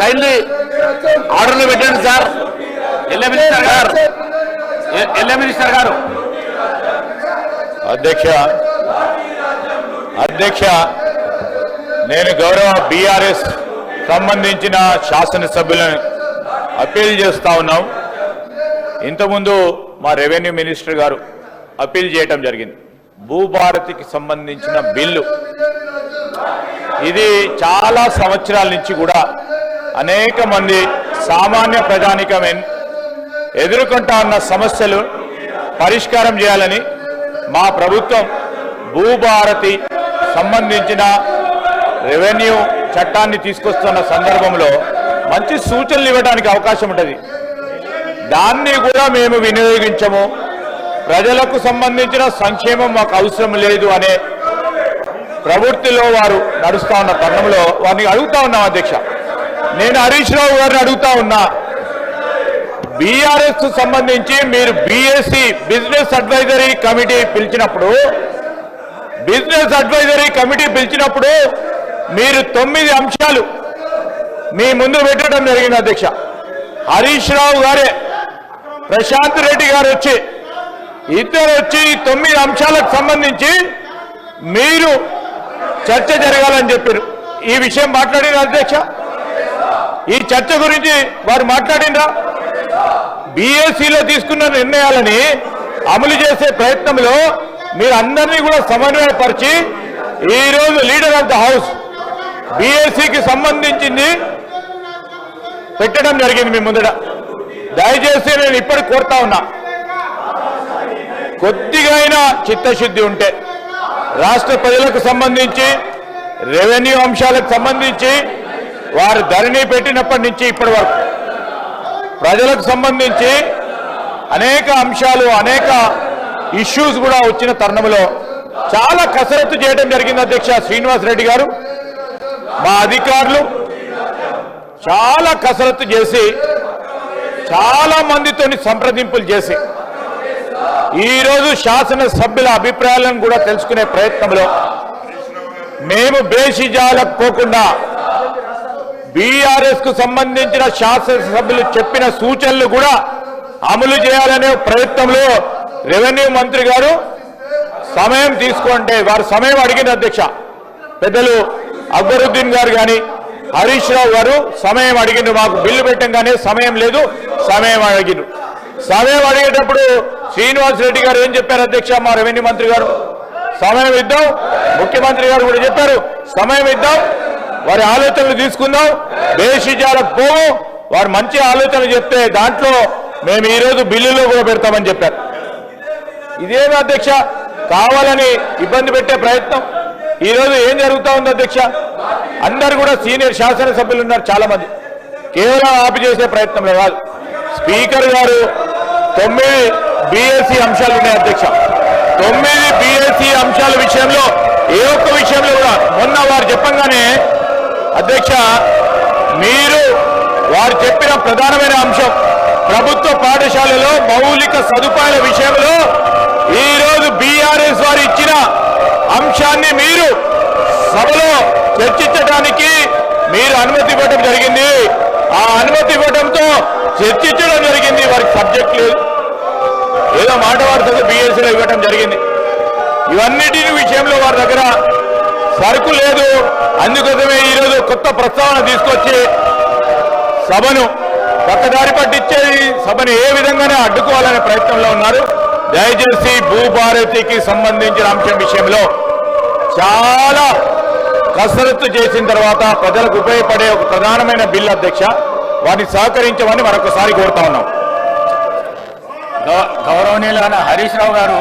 Kindly ఆర్డర్లు పెట్టండి sir. LA minister గారు. అధ్యక్ష నేను గౌరవ బీఆర్ఎస్ సంబంధించిన శాసనసభ్యులను అప్పీల్ చేస్తా ఉన్నాం. ఇంతకుముందు మా రెవెన్యూ మినిస్టర్ గారు అప్పీల్ చేయటం జరిగింది. భూభారతికి సంబంధించిన బిల్లు ఇది చాలా సంవత్సరాల నుంచి కూడా అనేక మంది సామాన్య ప్రజానికం ఎదుర్కొంటా ఉన్న సమస్యలు పరిష్కారం చేయాలని మా ప్రభుత్వం భూభారతి సంబంధించిన రెవెన్యూ చట్టాన్ని తీసుకొస్తున్న సందర్భంలో మంచి సూచనలు ఇవ్వడానికి అవకాశం ఉంటుంది. దాన్ని కూడా మేము వినియోగించము. ప్రజలకు సంబంధించిన సంక్షేమం మాకు అవసరం లేదు అనే ప్రవృత్తిలో వారు నడుస్తా ఉన్న తరుణంలో వారిని అడుగుతా ఉన్నాం. అధ్యక్ష, నేను హరీష్ రావు గారిని అడుగుతా ఉన్నా, బీఆర్ఎస్ సంబంధించి మీరు బీఎస్సీ బిజినెస్ అడ్వైజరీ కమిటీ పిలిచినప్పుడు మీరు 9 అంశాలు మీ ముందు పెట్టడం జరిగింది. అధ్యక్ష, హరీష్ రావు గారే ప్రశాంత్ రెడ్డి గారు ఇద్దరు వచ్చి 9 అంశాలకు సంబంధించి మీరు చర్చ జరగాలని చెప్పారు. ఈ విషయం మాట్లాడిన అధ్యక్ష, ఈ చర్చ గురించి వారు మాట్లాడినరా? బీఎస్సీలో తీసుకున్న నిర్ణయాలని అమలు చేసే ప్రయత్నంలో మీరు అందరినీ కూడా సమన్వయపరిచి ఈరోజు లీడర్ ఆఫ్ ద హౌస్ బీఎస్సీకి సంబంధించింది పెట్టడం జరిగింది మీ ముందట. దయచేసి నేను ఇప్పటికి కోరుతా ఉన్నా, కొద్దిగా అయినా చిత్తశుద్ధి ఉంటే రాష్ట్ర ప్రజలకు సంబంధించి రెవెన్యూ అంశాలకు సంబంధించి వారు ధరణి పెట్టినప్పటి నుంచి ఇప్పటి వరకు ప్రజలకు సంబంధించి అనేక అంశాలు అనేక ఇష్యూస్ కూడా వచ్చిన తరుణంలో చాలా కసరత్తు చేయడం జరిగింది. అధ్యక్ష, శ్రీనివాస్ రెడ్డి గారు మా అధికారులు చాలా కసరత్తు చేసి చాలా మందితోని సంప్రదింపులు చేసి ఈరోజు శాసనసభ్యుల అభిప్రాయాలను కూడా తెలుసుకునే ప్రయత్నంలో మేము బేషిజాలకు పోకుండా బీఆర్ఎస్ కు సంబంధించిన శాసనసభ్యులు చెప్పిన సూచనలు కూడా అమలు చేయాలనే ప్రయత్నంలో రెవెన్యూ మంత్రి గారు సమయం తీసుకుంటే వారు సమయం అడిగిన అధ్యక్ష. పెద్దలు అక్బరుద్దీన్ గారు కానీ హరీష్ రావు గారు సమయం అడిగిండ్రు. మాకు బిల్లు పెట్టంగానే సమయం లేదు, సమయం అడిగిండ్రు. సమయం అడిగేటప్పుడు శ్రీనివాస్ రెడ్డి గారు ఏం చెప్పారు అధ్యక్ష? మా రెవెన్యూ మంత్రి గారు సమయం ఇద్దాం, ముఖ్యమంత్రి గారు కూడా చెప్పారు సమయం ఇద్దాం, వారి ఆలోచనలు తీసుకుందాం, బేషిజాలకు పోవు, వారు మంచి ఆలోచనలు చెప్తే దాంట్లో మేము ఈరోజు బిల్లులో కూడా పెడతామని చెప్పారు. ఇదేమి అధ్యక్ష, కావాలని ఇబ్బంది పెట్టే ప్రయత్నం. ఈరోజు ఏం జరుగుతూ ఉంది అధ్యక్ష? అందరు కూడా సీనియర్ శాసనసభ్యులు ఉన్నారు చాలా మంది, కేవలం ఆపి చేసే ప్రయత్నంలో కాదు. స్పీకర్ గారు 9 బీఎస్సీ అంశాలు ఉన్నాయి అధ్యక్ష. 9 బీఎస్సీ అంశాల విషయంలో ఏ ఒక్క విషయంలో కూడా మొన్న వారు చెప్పంగానే అధ్యక్ష, మీరు వారు చెప్పిన ప్రధానమైన అంశం ప్రభుత్వ పాఠశాలలో మౌలిక సదుపాయాల విషయంలో ఈరోజు బీఆర్ఎస్ వారు ఇచ్చిన అంశాన్ని మీరు సభలో చర్చించడానికి మీరు అనుమతి ఇవ్వడం జరిగింది. ఆ అనుమతి ఇవ్వడంతో చర్చించడం జరిగింది. వారికి సబ్జెక్ట్ లేదు, ఏదో మాట వార్తగా బీఎస్సీలో ఇవ్వడం జరిగింది. ఇవన్నిటి విషయంలో వారి దగ్గర సరుకు లేదు. అందుకోసమే ఈరోజు కొత్త ప్రస్తావన తీసుకొచ్చి సభను పక్కదారి పట్టించే సభను ఏ విధంగానే అడ్డుకోవాలనే ప్రయత్నంలో ఉన్నారు. దయచేసి భూభారతికి సంబంధించిన అంశం విషయంలో చాలా కసరత్తు చేసిన తర్వాత ప్రజలకు ఉపయోగపడే ఒక ప్రధానమైన బిల్లు అధ్యక్ష, వారిని సహకరించమని మరొకసారి కోరుతా ఉన్నాం. గౌరవనీయులైన హరీష్ రావు గారు